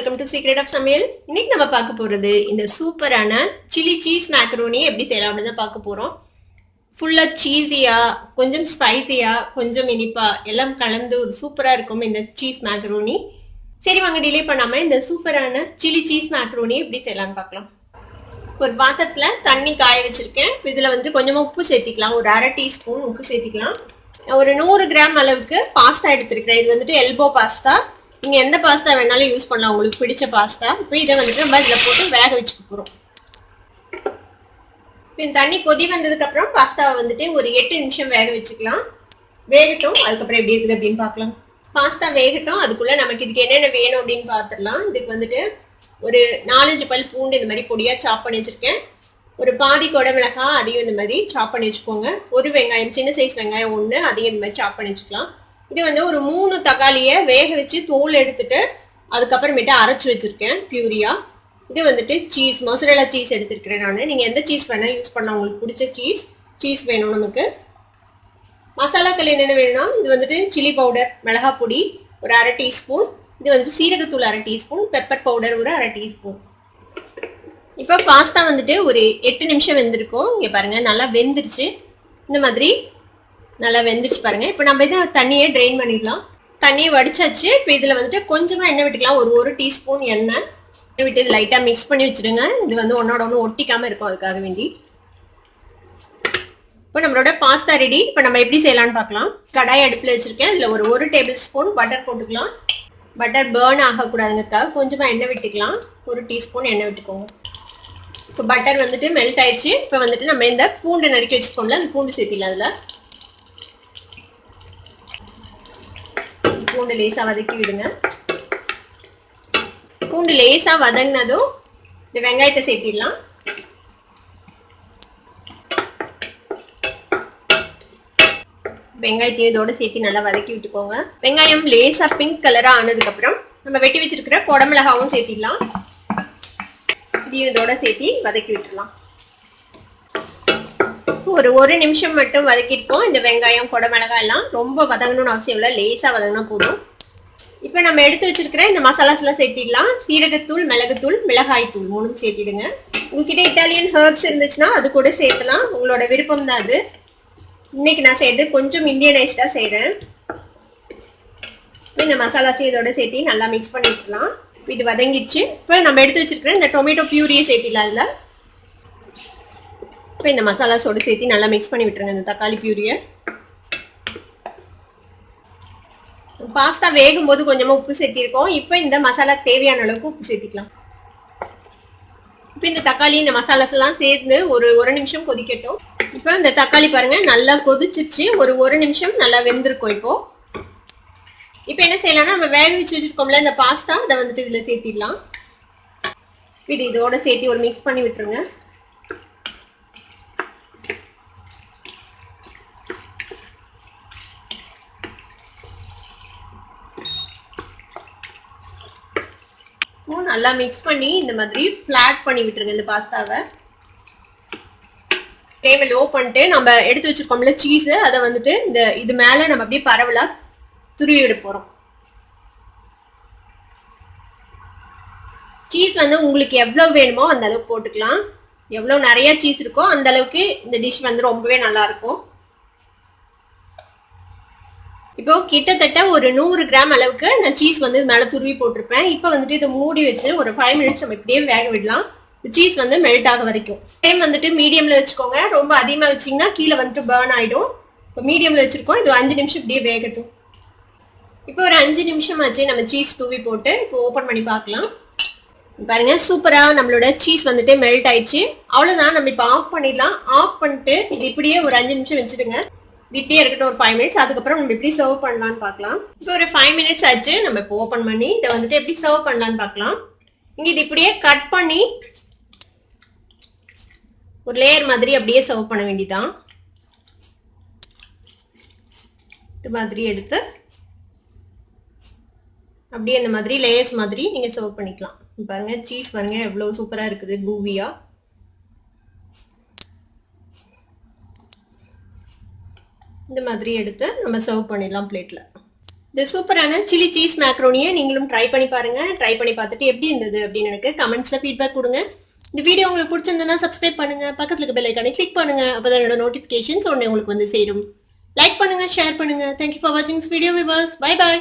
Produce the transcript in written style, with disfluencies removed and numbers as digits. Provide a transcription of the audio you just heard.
Welcome to secret of சமையல். இன்னைக்கு நம்ம பார்க்க போறது இந்த சூப்பரான சில்லி சீஸ் மேக்கரோனி எப்படி செய்யலாம் அப்படின்னு பார்க்க போறோம். ஃபுல்லா சீஸியா, கொஞ்சம் ஸ்பைசியா, கொஞ்சம் இனிப்பா எல்லாம் கலந்து ஒரு சூப்பரா இருக்கும் இந்த சீஸ் மேக்கரோனி. சரி வாங்க டிலே பண்ணாம இந்த சூப்பரான சில்லி சீஸ் மேக்கரோனி எப்படி செய்யலாம்னு பார்க்கலாம். ஒரு பாத்திரத்துல தண்ணி காய வச்சிருக்கேன். இதுல வந்து கொஞ்சமா உப்பு சேர்த்திக்கலாம். ஒரு அரை டீஸ்பூன் உப்பு சேர்த்திக்கலாம். ஒரு 100 கிராம் அளவுக்கு பாஸ்தா எடுத்திருக்கிறேன். இது வந்துட்டு எல்போ பாஸ்தா. நீங்க எந்த பாஸ்தா வேணாலும் யூஸ் பண்ணலாம், உங்களுக்கு பிடிச்ச பாஸ்தா. இப்போ இதை வந்துட்டு நம்ம இதில் போட்டு வேக வச்சுக்க போறோம். இப்போ தண்ணி கொதி வந்ததுக்கு அப்புறம் பாஸ்தாவை வந்துட்டு ஒரு 8 நிமிஷம் வேக வச்சுக்கலாம். வேகட்டும், அதுக்கப்புறம் எப்படி இருக்குது அப்படின்னு பார்க்கலாம். பாஸ்தா வேகட்டும், அதுக்குள்ள நமக்கு இதுக்கு என்னென்ன வேணும் அப்படின்னு பார்த்துடலாம். இதுக்கு வந்துட்டு ஒரு 4-5 பல் பூண்டு இந்த மாதிரி பொடியா சாப் பண்ணி வச்சிருக்கேன். ஒரு பாதி குடமிளகாய் அதையும் இந்த மாதிரி சாப் பண்ணி வச்சுக்கோங்க. ஒரு வெங்காயம், சின்ன சைஸ் வெங்காயம் 1, அதையும் இந்த மாதிரி சாப் பண்ணி வச்சுக்கலாம். இது வந்து ஒரு 3 தக்காளியை வேக வச்சு தோல் எடுத்துட்டு அதுக்கப்புறமேட்டு அரைச்சி வச்சிருக்கேன் பியூரியா. இது வந்துட்டு சீஸ், மொசரல்லா சீஸ் எடுத்துருக்கிறேன் நான். நீங்க எந்த சீஸ் வேணா யூஸ் பண்ணலாம், உங்களுக்கு பிடிச்ச சீஸ் வேணும். நமக்கு மசாலாக்கள் என்னென்ன வேணும்னா, இது வந்துட்டு சில்லி பவுடர், மிளகாய் பொடி ஒரு அரை டீஸ்பூன், இது வந்துட்டு சீரகத்தூள் அரை டீஸ்பூன், பெப்பர் பவுடர் ஒரு அரை டீஸ்பூன். இப்போ பாஸ்தா வந்துட்டு ஒரு 8 நிமிஷம் வெந்திருக்கும். இங்கே பாருங்க, நல்லா வெந்துருச்சு. இந்த மாதிரி நல்லா வெந்துருச்சு பாருங்க. இப்போ நம்ம இதை தண்ணியை ட்ரெயின் பண்ணிடலாம். தண்ணியை வடிச்சாச்சு. இப்போ இதில் வந்துட்டு கொஞ்சமாக எண்ணெய் விட்டுக்கலாம். ஒரு டீஸ்பூன் எண்ணெய் விட்டு இது லைட்டாக மிக்ஸ் பண்ணி வச்சுடுங்க. இது வந்து ஒன்னோட ஒன்று ஒட்டிக்காமல் இருக்கும், அதுக்காக வேண்டி. இப்போ நம்மளோட பாஸ்தா ரெடி. இப்போ நம்ம எப்படி செய்யலாம்னு பார்க்கலாம். கடாய் அடுப்பில் வச்சுருக்கேன். இதில் ஒரு டேபிள் ஸ்பூன் பட்டர் போட்டுக்கலாம். பட்டர் பேர்ன் ஆகக்கூடாதுங்கிறதுக்காக கொஞ்சமாக எண்ணெய் விட்டுக்கலாம். 1 டீஸ்பூன் எண்ணெய் விட்டுக்கோங்க. இப்போ பட்டர் வந்துட்டு மெல்ட் ஆயிடுச்சு. இப்போ வந்துட்டு நம்ம இந்த பூண்டு நறுக்கி வச்சுக்கோம்ல, அந்த பூண்டு சேர்த்திடலாம். அதில் பூண்டு லேசா வதக்கி விடுங்க. பூண்டு லேசா வதங்கினதும் இந்த வெங்காயத்தை சேர்த்திடலாம். வெங்காயத்தையும் இதோட சேர்த்து நல்லா வதக்கி விட்டுக்கோங்க. வெங்காயம் லேசா பிங்க் கலரா ஆனதுக்கு அப்புறம் நம்ம வெட்டி வச்சிருக்கிற குடமிளகாவும் சேர்த்திடலாம். இதையும் இதோட சேர்த்து வதக்கி விட்டுடலாம். ஒரு நிமிஷம் மட்டும் வதக்கிருக்கோம். இந்த வெங்காயம், குடமிளகாய் எல்லாம் ரொம்ப வதங்கணும்னு அவசியம் இல்லை, லேசா வதங்கினா போதும். இப்போ நம்ம எடுத்து வச்சிருக்கிற இந்த மசாலாஸ் எல்லாம் சேர்த்திடலாம். சீரகத்தூள், மிளகுத்தூள், மிளகாய் தூள் 3 சேர்த்திடுங்க. உங்ககிட்ட இட்டாலியன் ஹெர்ப்ஸ் இருந்துச்சுன்னா அது கூட சேர்த்தலாம், உங்களோட விருப்பம் தான் அது. இன்னைக்கு நான் செய்யறது கொஞ்சம் இந்தியனைஸ்டா செய்யறேன். இந்த மசாலாஸையும் இதோட சேர்த்து நல்லா மிக்ஸ் பண்ணி விட்டுலாம். இது வதங்கிடுச்சு. இப்போ நம்ம எடுத்து வச்சிருக்கிற இந்த டொமேட்டோ பியூரியை சேர்த்திடலாம். அதில் இப்போ இந்த மசாலாஸோடு சேர்த்து நல்லா மிக்ஸ் பண்ணி விட்டுருங்க இந்த தக்காளி பியூரியை. பாஸ்தா வேகும் போது கொஞ்சமாக உப்பு சேர்த்திருக்கோம். இப்போ இந்த மசாலாக்கு தேவையான அளவுக்கு உப்பு சேர்த்திக்கலாம். இப்போ இந்த தக்காளி, இந்த மசாலாஸ் எல்லாம் சேர்ந்து ஒரு நிமிஷம் கொதிக்கட்டும். இப்போ இந்த தக்காளி பாருங்க நல்லா கொதிச்சிருச்சு. ஒரு நிமிஷம் நல்லா வெந்திருக்கும். இப்போ என்ன செய்யலாம்னா, நம்ம வேக வச்சு வச்சிருக்கோம்ல இந்த பாஸ்தா, அதை வந்துட்டு இதுல சேர்த்திடலாம். இது இதோட சேர்த்து ஒரு மிக்ஸ் பண்ணி விட்டுருங்க. நல்லா மிக்ஸ் பண்ணி இந்த மாதிரி பிளாட் பண்ணி விட்டுருங்க இந்த பாஸ்தாவை. ஃப்ளேமை லோ பண்ணிட்டு நம்ம எடுத்து வச்சிருக்கோம்ல சீஸ், அதை வந்துட்டு இது மேல நம்ம அப்படியே பரவலா துருவி விட போறோம். சீஸ் வந்து உங்களுக்கு எவ்வளவு வேணுமோ அந்த அளவுக்கு போட்டுக்கலாம். எவ்வளவு நிறைய சீஸ் இருக்கோ அந்த அளவுக்கு இந்த டிஷ் வந்து ரொம்பவே நல்லா இருக்கும். இப்போ கிட்டத்தட்ட ஒரு 100 கிராம் அளவுக்கு நான் சீஸ் வந்து மேல துருவி போட்டிருப்பேன். இப்போ வந்துட்டு இதை மூடி வச்சு ஒரு 5 மினிட்ஸ் நம்ம இப்படியே வேக விடலாம். சீஸ் வந்து மெல்ட் ஆக வரைக்கும். டைம் வந்துட்டு மீடியம்ல வச்சுக்கோங்க. ரொம்ப அதிகமா வச்சிங்கன்னா கீழே வந்துட்டு பேர்ன் ஆயிடும். இப்போ மீடியம்ல வச்சிருக்கோம். இது 5 நிமிஷம் இப்படியே வேகட்டும். இப்போ ஒரு 5 நிமிஷம் ஆச்சு நம்ம சீஸ் தூவி போட்டு இப்போ ஓப்பன் பண்ணி பார்க்கலாம். பாருங்க, சூப்பரா நம்மளோட சீஸ் வந்துட்டு மெல்ட் ஆயிடுச்சு. அவ்வளவுதான், நம்ம இப்போ ஆஃப் பண்ணிடலாம். ஆஃப் பண்ணிட்டு இது இப்படியே ஒரு 5 நிமிஷம் வச்சுடுங்க. இப்படியே இருக்கட்டும் ஒரு 5 மினிட்ஸ். அதுக்கப்புறம் நம்ம எப்படி சர்வ் பண்ணலாம்னு பார்க்கலாம். இப்போ ஒரு 5 மினிட்ஸ் ஆச்சு. நம்ம இப்போ ஓப்பன் பண்ணி இதை வந்துட்டு எப்படி சர்வ் பண்ணலாம்னு பார்க்கலாம். இங்க இது இப்படியே கட் பண்ணி ஒரு லேயர் மாதிரி அப்படியே சர்வ் பண்ண வேண்டியதான். இது மாதிரி எடுத்து அப்படியே இந்த மாதிரி லேயர்ஸ் மாதிரி நீங்க சர்வ் பண்ணிக்கலாம். பாருங்க, சீஸ் பாருங்க எவ்வளவு சூப்பரா இருக்குது, கூவியா. இந்த மாதிரி எடுத்து நம்ம சர்வ் பண்ணிடலாம் பிளேட்ல. இந்த சூப்பரான சில்லி சீஸ் மேக்ரோனியை நீங்களும் ட்ரை பண்ணி பாருங்க. ட்ரை பண்ணி பார்த்துட்டு எப்படி இருந்தது அப்படின்னு எனக்கு கமெண்ட்ஸ்ல ஃபீட்பேக் கொடுங்க. இந்த வீடியோ உங்களுக்கு பிடிச்சிருந்ததுன்னா சப்ஸ்கிரைப் பண்ணுங்க, பக்கத்துல இருக்க பெல் ஐகானை கிளிக் பண்ணுங்க, அப்பதான் என்னோட நோட்டிபிகேஷன்ஸ் உடனே உங்களுக்கு வந்து சேரும். லைக் பண்ணுங்க, ஷேர் பண்ணுங்க. தேங்க்யூ ஃபார் வாட்சிங் this video viewers. Bye by.